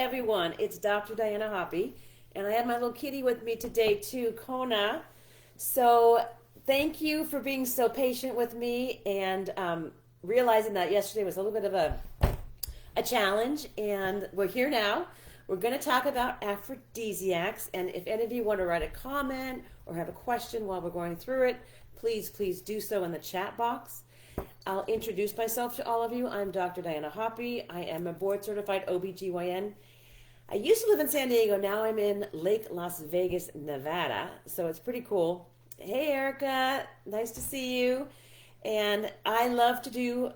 everyone, it's Dr. Diana Hoppe, and I have my little kitty with me today too, Kona. So thank you for being so patient with me and realizing that yesterday was a little bit of a challenge, and we're here now. We're going to talk about aphrodisiacs, and if any of you want to write a comment or have a question while we're going through it, please do so in the chat box. I'll introduce myself to all of you. I'm Dr. Diana Hoppe. I am a board-certified OBGYN. I used to live in San Diego. Now I'm in Lake Las Vegas, Nevada. So it's pretty cool. Hey, Erica. Nice to see you. And I love to do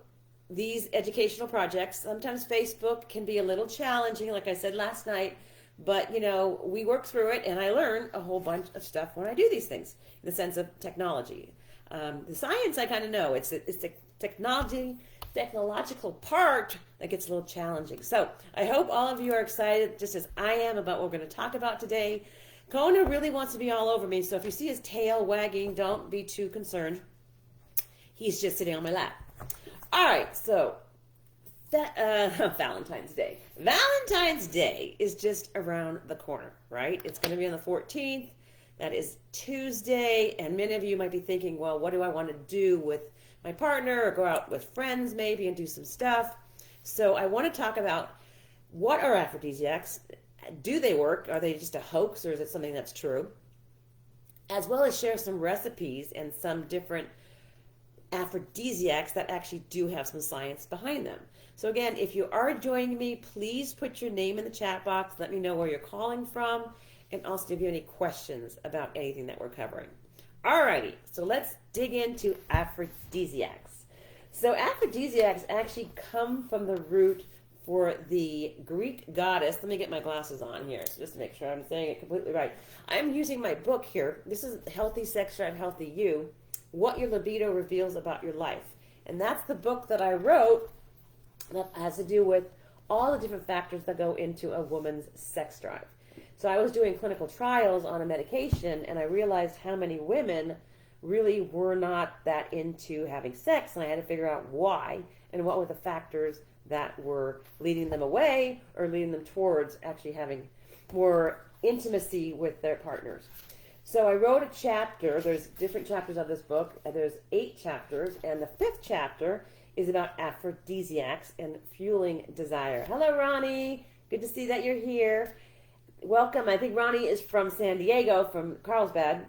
these educational projects. Sometimes Facebook can be a little challenging, like I said last night. But, you know, we work through it, and I learn a whole bunch of stuff when I do these things in the sense of technology. The science I kind of know. It's the technological part that gets a little challenging. So I hope all of you are excited, just as I am, about what we're going to talk about today. Kona really wants to be all over me, so if you see his tail wagging, don't be too concerned. He's just sitting on my lap. All right, so Valentine's Day. Valentine's Day is just around the corner, right? It's going to be on the 14th. That is Tuesday, and many of you might be thinking, well, what do I want to do with my partner or go out with friends maybe and do some stuff? So I want to talk about what are aphrodisiacs, do they work, are they just a hoax or is it something that's true? As well as share some recipes and some different aphrodisiacs that actually do have some science behind them. So again, if you are joining me, please put your name in the chat box, let me know where you're calling from, and also if you have any questions about anything that we're covering. Alrighty, so let's dig into aphrodisiacs. So aphrodisiacs actually come from the root for the Greek goddess. Let me get my glasses on here, so just to make sure I'm saying it completely right. I'm using my book here. This is Healthy Sex Drive, Healthy You, What Your Libido Reveals About Your Life. And that's the book that I wrote that has to do with all the different factors that go into a woman's sex drive. So I was doing clinical trials on a medication, and I realized how many women really were not that into having sex, and I had to figure out why and what were the factors that were leading them away or leading them towards actually having more intimacy with their partners. So I wrote a chapter. There's different chapters of this book. There's 8 chapters, and the 5th chapter is about aphrodisiacs and fueling desire. Hello, Ronnie. Good to see that you're here. Welcome. I think Ronnie is from San Diego, from Carlsbad.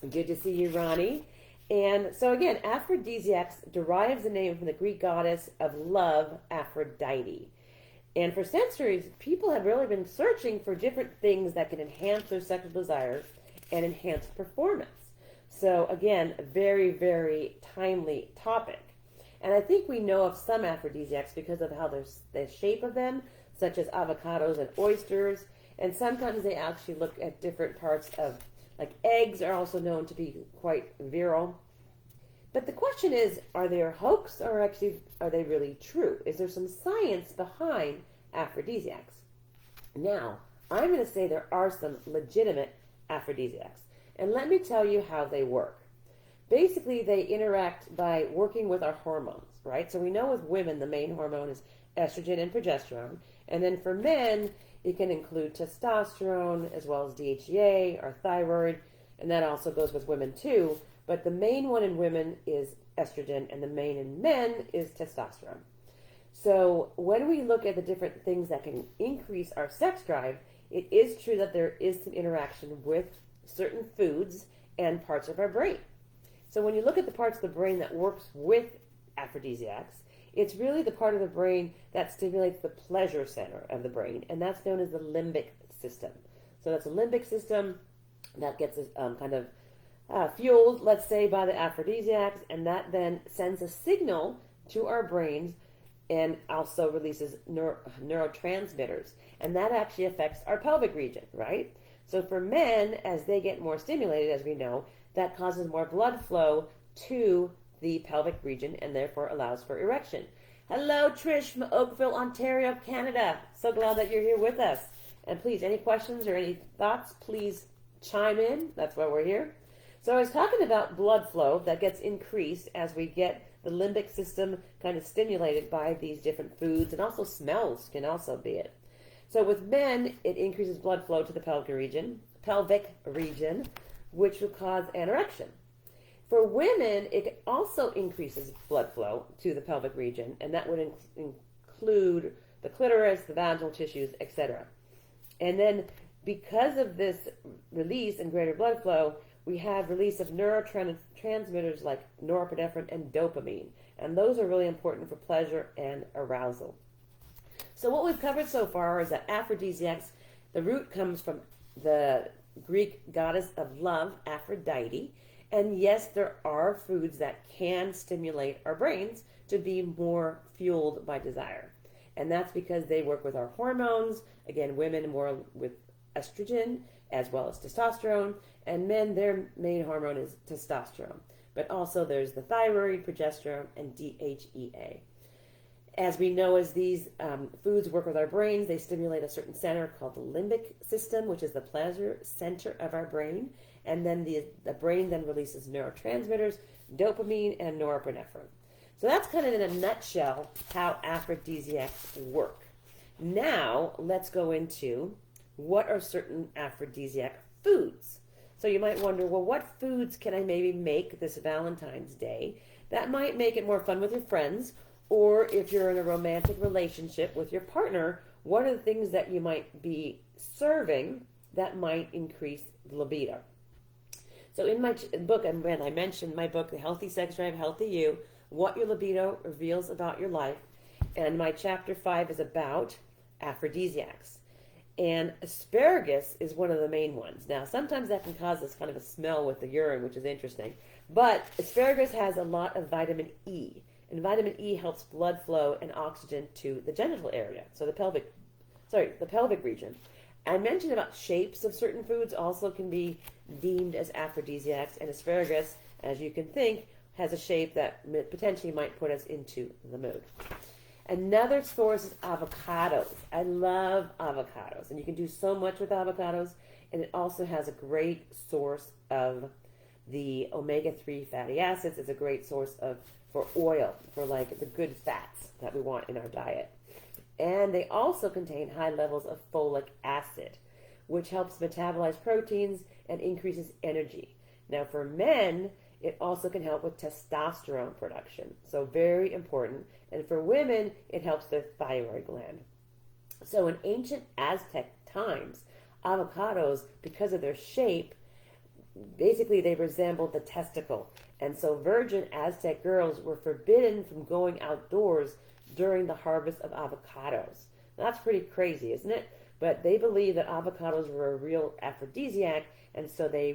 Good to see you, Ronnie. And so again, aphrodisiacs derives the name from the Greek goddess of love, Aphrodite. And for centuries, people have really been searching for different things that can enhance their sexual desires and enhance performance. So again, a very, very timely topic. And I think we know of some aphrodisiacs because of how the shape of them, such as avocados and oysters. And sometimes they actually look at different parts of, like eggs are also known to be quite virile. But the question is, are they a hoax or actually are they really true? Is there some science behind aphrodisiacs? Now, I'm going to say there are some legitimate aphrodisiacs. And let me tell you how they work. Basically, they interact by working with our hormones, right? So we know with women, the main hormone is estrogen and progesterone. And then for men, it can include testosterone as well as DHEA, our thyroid, and that also goes with women too. But the main one in women is estrogen, and the main in men is testosterone. So when we look at the different things that can increase our sex drive, it is true that there is some interaction with certain foods and parts of our brain. So when you look at the parts of the brain that works with aphrodisiacs, it's really the part of the brain that stimulates the pleasure center of the brain, and that's known as the limbic system. So that's a limbic system that gets kind of fueled, let's say, by the aphrodisiacs, and that then sends a signal to our brains and also releases neurotransmitters, and that actually affects our pelvic region, right? So for men, as they get more stimulated, as we know, that causes more blood flow to the pelvic region and therefore allows for erection. Hello, Trish from Oakville, Ontario, Canada. So glad that you're here with us. And please, any questions or any thoughts, please chime in. That's why we're here. So I was talking about blood flow that gets increased as we get the limbic system kind of stimulated by these different foods, and also smells can also be it. So with men, it increases blood flow to the pelvic region, which will cause an erection. For women, it also increases blood flow to the pelvic region, and that would include the clitoris, the vaginal tissues, etc. And then because of this release and greater blood flow, we have release of neurotransmitters like norepinephrine and dopamine. And those are really important for pleasure and arousal. So what we've covered so far is that aphrodisiacs, the root comes from the Greek goddess of love, Aphrodite. And yes, there are foods that can stimulate our brains to be more fueled by desire. And that's because they work with our hormones. Again, women more with estrogen as well as testosterone. And men, their main hormone is testosterone. But also there's the thyroid, progesterone, and DHEA. As we know, as these foods work with our brains, they stimulate a certain center called the limbic system, which is the pleasure center of our brain. And then the brain then releases neurotransmitters, dopamine, and norepinephrine. So that's kind of in a nutshell how aphrodisiacs work. Now, let's go into what are certain aphrodisiac foods. So you might wonder, well, what foods can I maybe make this Valentine's Day that might make it more fun with your friends? Or if you're in a romantic relationship with your partner, what are the things that you might be serving that might increase libido? So in my book, and when I mentioned my book, The Healthy Sex Drive, Healthy You, what your libido reveals about your life. And my chapter 5 is about aphrodisiacs. And asparagus is one of the main ones. Now, sometimes that can cause this kind of a smell with the urine, which is interesting. But asparagus has a lot of vitamin E. And vitamin E helps blood flow and oxygen to the genital area, so the pelvic region. I mentioned about shapes of certain foods also can be deemed as aphrodisiacs, and asparagus, as you can think, has a shape that potentially might put us into the mood. Another source is avocados. I love avocados, and you can do so much with avocados, and it also has a great source of the omega-3 fatty acids. It's a great source for oil, for like the good fats that we want in our diet. And they also contain high levels of folic acid, which helps metabolize proteins and increases energy. Now for men, it also can help with testosterone production, so very important. And for women, it helps their thyroid gland. So in ancient Aztec times, avocados, because of their shape, basically they resembled the testicle. And so virgin Aztec girls were forbidden from going outdoors during the harvest of avocados. Now, that's pretty crazy, isn't it? But they believe that avocados were a real aphrodisiac, and so they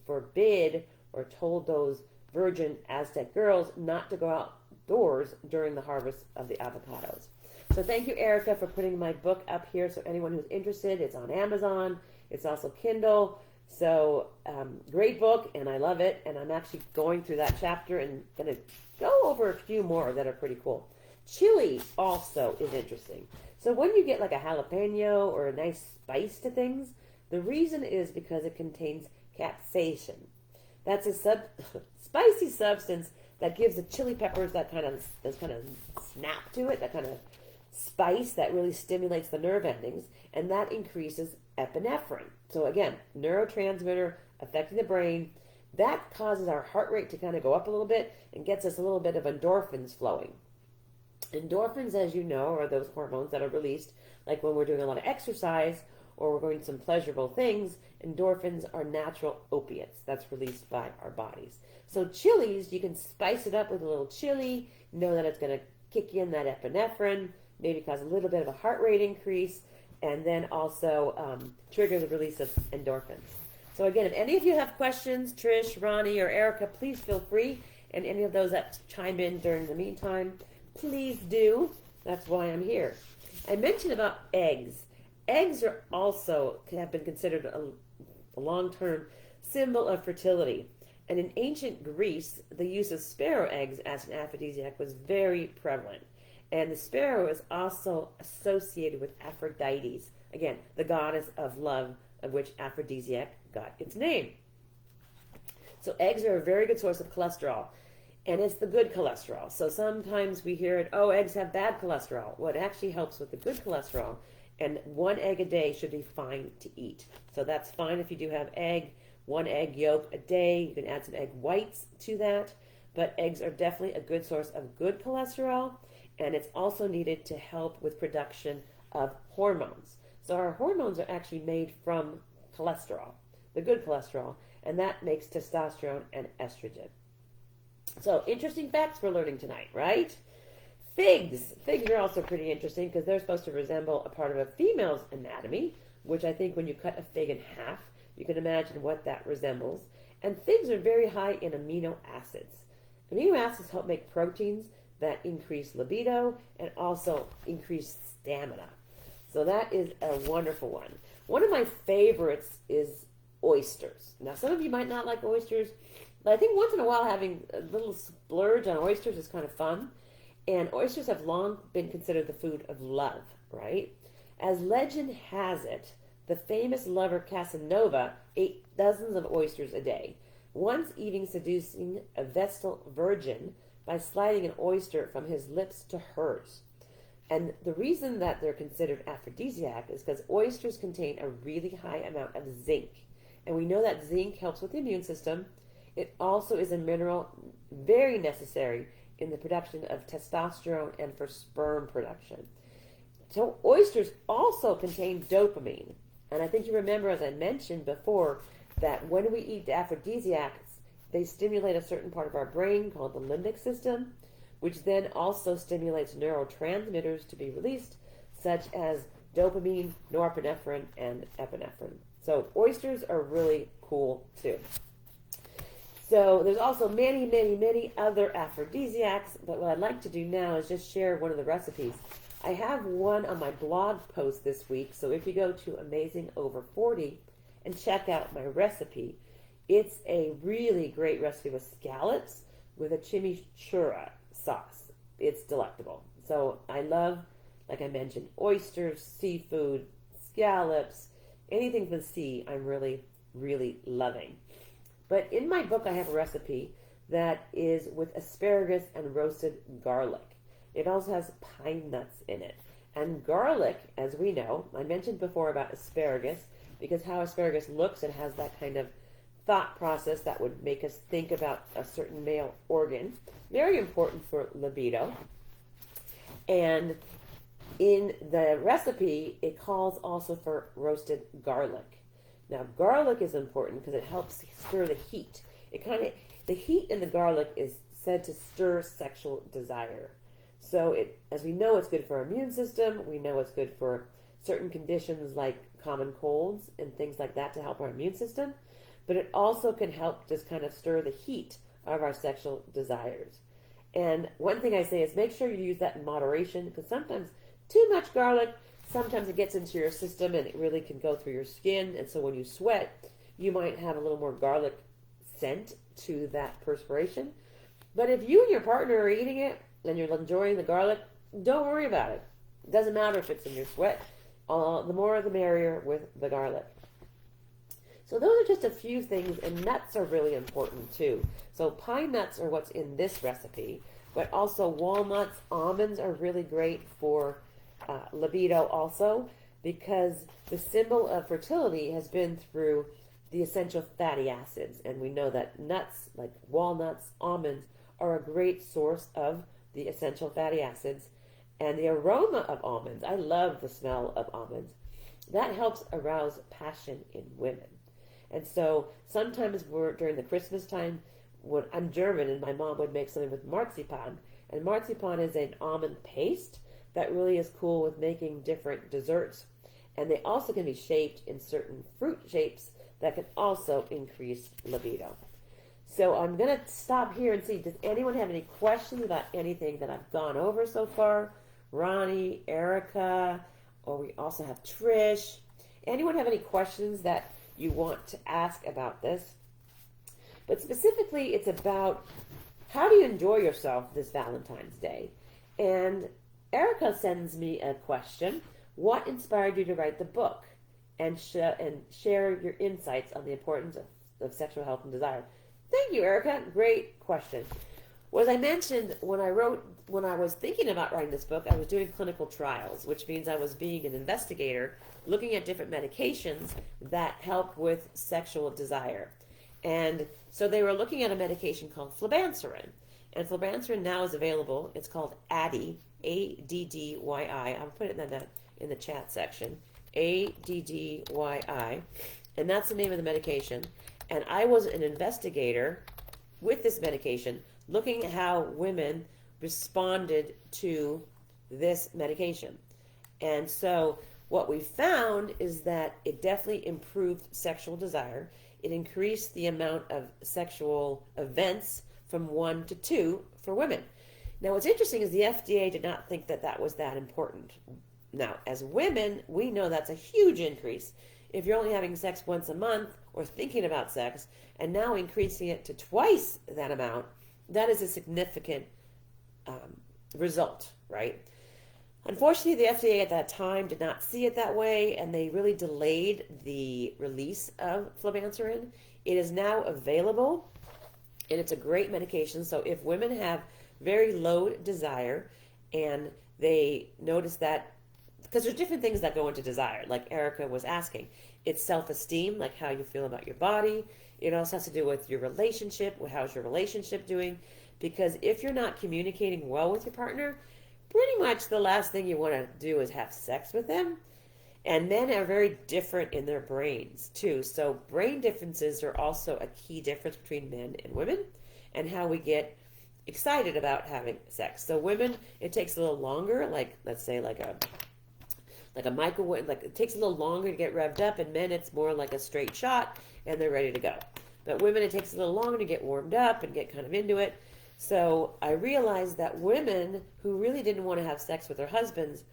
forbid or told those virgin Aztec girls not to go outdoors during the harvest of the avocados. So thank you, Erica, for putting my book up here. So anyone who's interested, it's on Amazon. It's also Kindle. So great book, and I love it. And I'm actually going through that chapter and going to go over a few more that are pretty cool. Chili also is interesting. So when you get like a jalapeno or a nice spice to things, the reason is because it contains capsaicin. That's a spicy substance that gives the chili peppers that kind of snap to it, that kind of spice that really stimulates the nerve endings, and that increases epinephrine. So again, neurotransmitter affecting the brain. That causes our heart rate to kind of go up a little bit and gets us a little bit of endorphins flowing. Endorphins, as you know, are those hormones that are released like when we're doing a lot of exercise or we're doing some pleasurable things. Endorphins are natural opiates that's released by our bodies. So chilies, you can spice it up with a little chili, know that it's going to kick in that epinephrine, maybe cause a little bit of a heart rate increase, and then also trigger the release of endorphins. So again, if any of you have questions, Trish, Ronnie, or Erica, please feel free. And any of those that chime in during the meantime, please do. That's why I'm here. I mentioned about eggs. Eggs are also have been considered a long-term symbol of fertility. And in ancient Greece, the use of sparrow eggs as an aphrodisiac was very prevalent. And the sparrow is also associated with Aphrodite, again, the goddess of love, of which aphrodisiac got its name. So eggs are a very good source of cholesterol, and it's the good cholesterol. So sometimes we hear it, oh, eggs have bad cholesterol. Well, it actually helps with the good cholesterol, And 1 egg a day should be fine to eat. So that's fine if you do have egg, 1 egg yolk a day. You can add some egg whites to that. But eggs are definitely a good source of good cholesterol, and it's also needed to help with production of hormones. So our hormones are actually made from cholesterol, the good cholesterol, and that makes testosterone and estrogen. So interesting facts we're learning tonight, right? Figs. Figs are also pretty interesting because they're supposed to resemble a part of a female's anatomy, which I think when you cut a fig in half, you can imagine what that resembles. And figs are very high in amino acids. Amino acids help make proteins that increase libido and also increase stamina. So that is a wonderful one. One of my favorites is oysters. Now, some of you might not like oysters, but I think once in a while having a little splurge on oysters is kind of fun. And oysters have long been considered the food of love, right? As legend has it, the famous lover Casanova ate dozens of oysters a day, once even seducing a Vestal virgin by sliding an oyster from his lips to hers. And the reason that they're considered aphrodisiac is because oysters contain a really high amount of zinc. And we know that zinc helps with the immune system. It also is a mineral very necessary in the production of testosterone and for sperm production. So oysters also contain dopamine. And I think you remember, as I mentioned before, that when we eat aphrodisiacs, they stimulate a certain part of our brain called the limbic system, which then also stimulates neurotransmitters to be released, such as dopamine, norepinephrine, and epinephrine. So oysters are really cool too. So there's also many, many, many other aphrodisiacs, but what I'd like to do now is just share one of the recipes. I have one on my blog post this week, so if you go to Amazing Over 40 and check out my recipe, it's a really great recipe with scallops with a chimichurri sauce. It's delectable. So I love, like I mentioned, oysters, seafood, scallops, anything from the sea I'm really, really loving. But in my book I have a recipe that is with asparagus and roasted garlic. It also has pine nuts in it. And garlic, as we know, I mentioned before about asparagus, because how asparagus looks, it has that kind of thought process that would make us think about a certain male organ. Very important for libido. And in the recipe, it calls also for roasted garlic. Now, garlic is important because it helps stir the heat. The heat in the garlic is said to stir sexual desire. So, as we know, it's good for our immune system. We know it's good for certain conditions like common colds and things like that to help our immune system. But it also can help just kind of stir the heat of our sexual desires. And one thing I say is make sure you use that in moderation, because sometimes too much garlic, sometimes it gets into your system and it really can go through your skin. And so when you sweat, you might have a little more garlic scent to that perspiration. But if you and your partner are eating it and you're enjoying the garlic, don't worry about it. It doesn't matter if it's in your sweat. The more the merrier with the garlic. So those are just a few things, and nuts are really important too. So pine nuts are what's in this recipe, but also walnuts, almonds are really great for libido also, because the symbol of fertility has been through the essential fatty acids. And we know that nuts, like walnuts, almonds, are a great source of the essential fatty acids. And the aroma of almonds, I love the smell of almonds, that helps arouse passion in women. And so sometimes during the Christmas time, when I'm German and my mom would make something with marzipan, and marzipan is an almond paste that really is cool with making different desserts. And they also can be shaped in certain fruit shapes that can also increase libido. So I'm going to stop here and see, does anyone have any questions about anything that I've gone over so far? Ronnie, Erica, or we also have Trish. Anyone have any questions that you want to ask about this? But specifically, it's about how do you enjoy yourself this Valentine's Day? And Erica sends me a question. What inspired you to write the book and share your insights on the importance of sexual health and desire? Thank you, Erica. Great question. Well, as I mentioned, when I was thinking about writing this book, I was doing clinical trials, which means I was being an investigator, looking at different medications that help with sexual desire. And so they were looking at a medication called flibanserin. And flibanserin now is available. It's called Addyi, Addyi. I'll put it in the chat section. Addyi. And that's the name of the medication. And I was an investigator with this medication, looking at how women responded to this medication. And so what we found is that it definitely improved sexual desire. It increased the amount of sexual events from 1 to 2 for women. Now, what's interesting is the FDA did not think that that was that important. Now, as women, we know that's a huge increase. If you're only having sex once a month or thinking about sex, and now increasing it to twice that amount, that is a significant result, right? Unfortunately, the FDA at that time did not see it that way, and they really delayed the release of flibanserin. It is now available, and it's a great medication. So if women have very low desire and they notice that, because there's different things that go into desire, like Erica was asking. It's self-esteem, like how you feel about your body. It also has to do with your relationship, how's your relationship doing? Because if you're not communicating well with your partner, pretty much the last thing you want to do is have sex with them. And men are very different in their brains, too. So brain differences are also a key difference between men and women and how we get excited about having sex. So women, it takes a little longer, like let's say like a microwave, like it takes a little longer to get revved up, and men it's more like a straight shot and they're ready to go. But women, it takes a little longer to get warmed up and get kind of into it. So I realized that women who really didn't want to have sex with their husbands,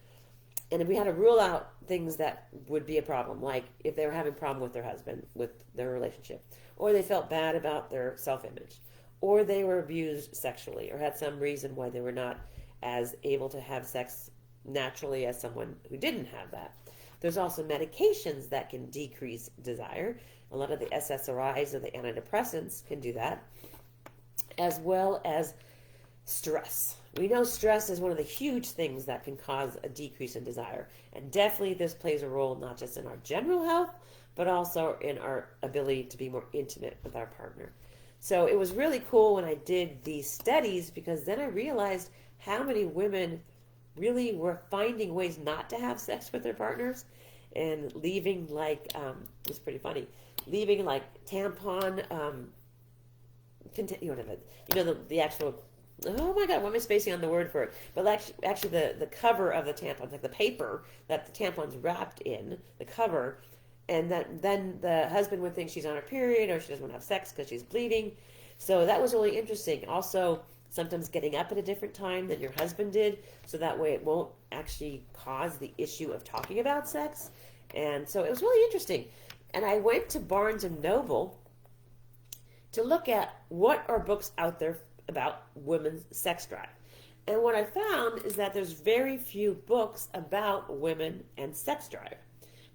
and we had to rule out things that would be a problem, like if they were having a problem with their husband, with their relationship, or they felt bad about their self-image, or they were abused sexually, or had some reason why they were not as able to have sex naturally as someone who didn't have that. There's also medications that can decrease desire. A lot of the SSRIs or the antidepressants can do that, as well as stress. We know stress is one of the huge things that can cause a decrease in desire. And definitely this plays a role not just in our general health, but also in our ability to be more intimate with our partner. So it was really cool when I did these studies, because then I realized how many women really were finding ways not to have sex with their partners and leaving it's pretty funny, leaving like tampon, the actual, oh my God, what am I spacing on the word for it? But actually the cover of the tampons, like the paper that the tampon's wrapped in, the cover, and then the husband would think she's on her period or she doesn't want to have sex because she's bleeding. So that was really interesting. Also, sometimes getting up at a different time than your husband did, so that way it won't actually cause the issue of talking about sex. And so it was really interesting. And I went to Barnes & Noble to look at what are books out there about women's sex drive. And what I found is that there's very few books about women and sex drive.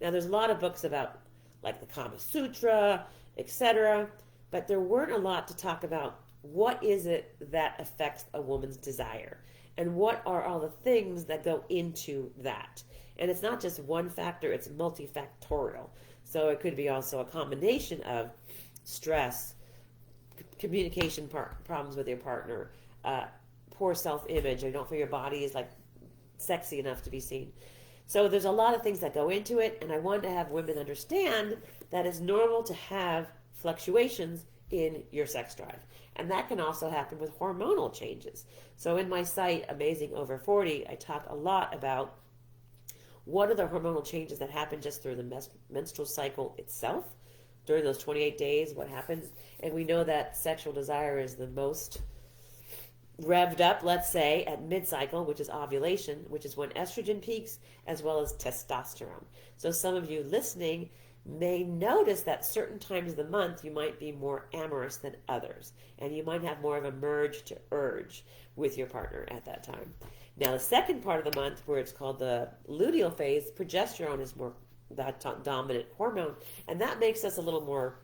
Now, there's a lot of books about like the Kama Sutra, etc., but there weren't a lot to talk about what is it that affects a woman's desire and what are all the things that go into that. And it's not just one factor, it's multifactorial. So it could be also a combination of stress, communication problems with your partner, poor self-image, or you don't feel your body is like sexy enough to be seen. So there's a lot of things that go into it, and I wanted to have women understand that it's normal to have fluctuations in your sex drive. And that can also happen with hormonal changes. So in my site, Amazing Over 40, I talk a lot about what are the hormonal changes that happen just through the menstrual cycle itself. During those 28 days, what happens? And we know that sexual desire is the most revved up, let's say, at mid-cycle, which is ovulation, which is when estrogen peaks, as well as testosterone. So some of you listening may notice that certain times of the month you might be more amorous than others, and you might have more of a merge to urge with your partner at that time. Now, the second part of the month, where it's called the luteal phase, progesterone is more that dominant hormone, and that makes us a little more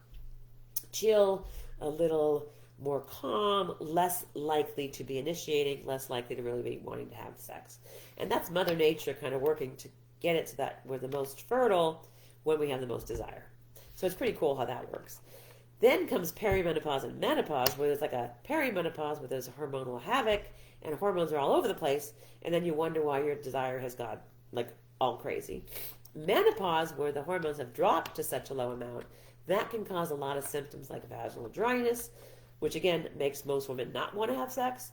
chill, a little more calm, less likely to be initiating, less likely to really be wanting to have sex. And that's Mother Nature kind of working to get it to that we're the most fertile when we have the most desire. So it's pretty cool how that works. Then comes perimenopause and menopause, where there's like a perimenopause where there's hormonal havoc and hormones are all over the place, and then you wonder why your desire has got like all crazy. Menopause, where the hormones have dropped to such a low amount, that can cause a lot of symptoms like vaginal dryness, which again makes most women not want to have sex,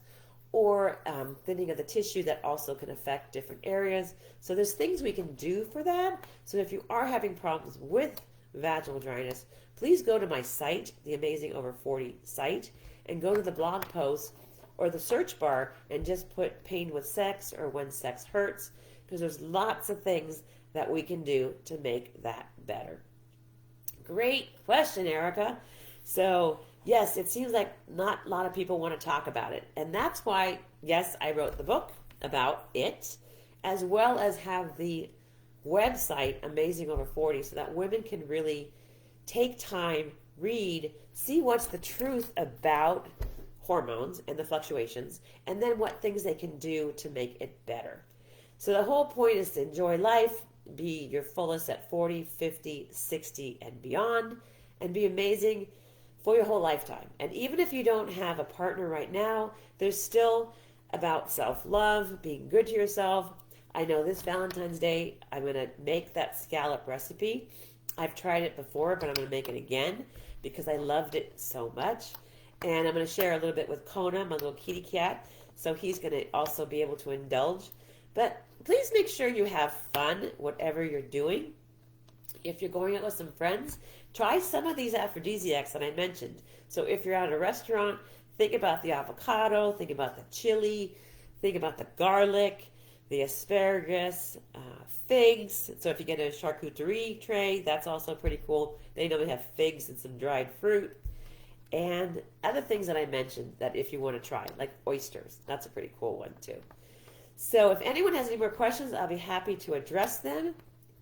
or thinning of the tissue that also can affect different areas. So there's things we can do for that. So if you are having problems with vaginal dryness, please go to my site, the Amazing Over 40 site, and go to the blog post or the search bar and just put pain with sex or when sex hurts, because there's lots of things that we can do to make that better. Great question, Erica. So yes, it seems like not a lot of people want to talk about it. And that's why, yes, I wrote the book about it, as well as have the website Amazing Over 40 so that women can really take time, read, see what's the truth about hormones and the fluctuations, and then what things they can do to make it better. So the whole point is to enjoy life, be your fullest at 40, 50, 60, and beyond, and be amazing for your whole lifetime. And even if you don't have a partner right now, there's still about self-love, being good to yourself. I know this Valentine's Day, I'm going to make that scallop recipe. I've tried it before, but I'm going to make it again because I loved it so much. And I'm going to share a little bit with Kona, my little kitty cat, so he's going to also be able to indulge. But please make sure you have fun, whatever you're doing. If you're going out with some friends, try some of these aphrodisiacs that I mentioned. So if you're at a restaurant, think about the avocado, think about the chili, think about the garlic, the asparagus, figs. So if you get a charcuterie tray, that's also pretty cool. They normally have figs and some dried fruit. And other things that I mentioned that if you want to try, like oysters. That's a pretty cool one too. So if anyone has any more questions, I'll be happy to address them.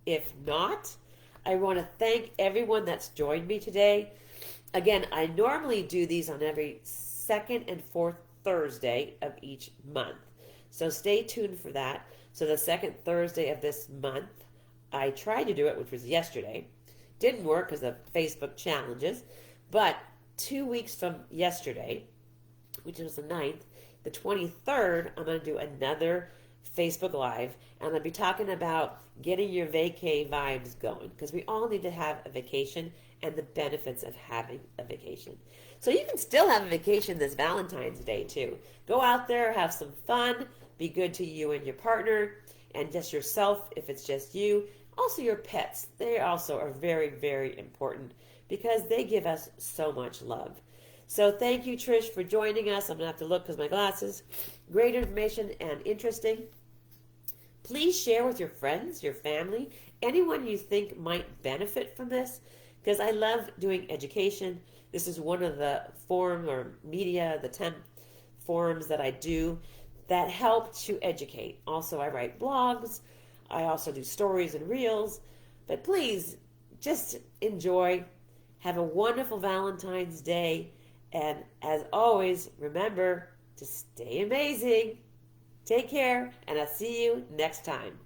If not, I want to thank everyone that's joined me today. Again, I normally do these on every second and fourth Thursday of each month. So stay tuned for that. So the second Thursday of this month, I tried to do it, which was yesterday. Didn't work because of Facebook challenges. But 2 weeks from yesterday, which was the 9th, the 23rd, I'm going to do another Facebook Live, and I'm going to be talking about getting your vacay vibes going, because we all need to have a vacation and the benefits of having a vacation. So you can still have a vacation this Valentine's Day too. Go out there, have some fun, be good to you and your partner, and just yourself if it's just you. Also your pets, they also are very, very important because they give us so much love. So thank you, Trish, for joining us. I'm going to have to look because my glasses. Great information and interesting. Please share with your friends, your family, anyone you think might benefit from this, because I love doing education. This is one of the forum or media, the 10 forums that I do that help to educate. Also, I write blogs. I also do stories and reels. But please, just enjoy. Have a wonderful Valentine's Day. And as always, remember to stay amazing. Take care, and I'll see you next time.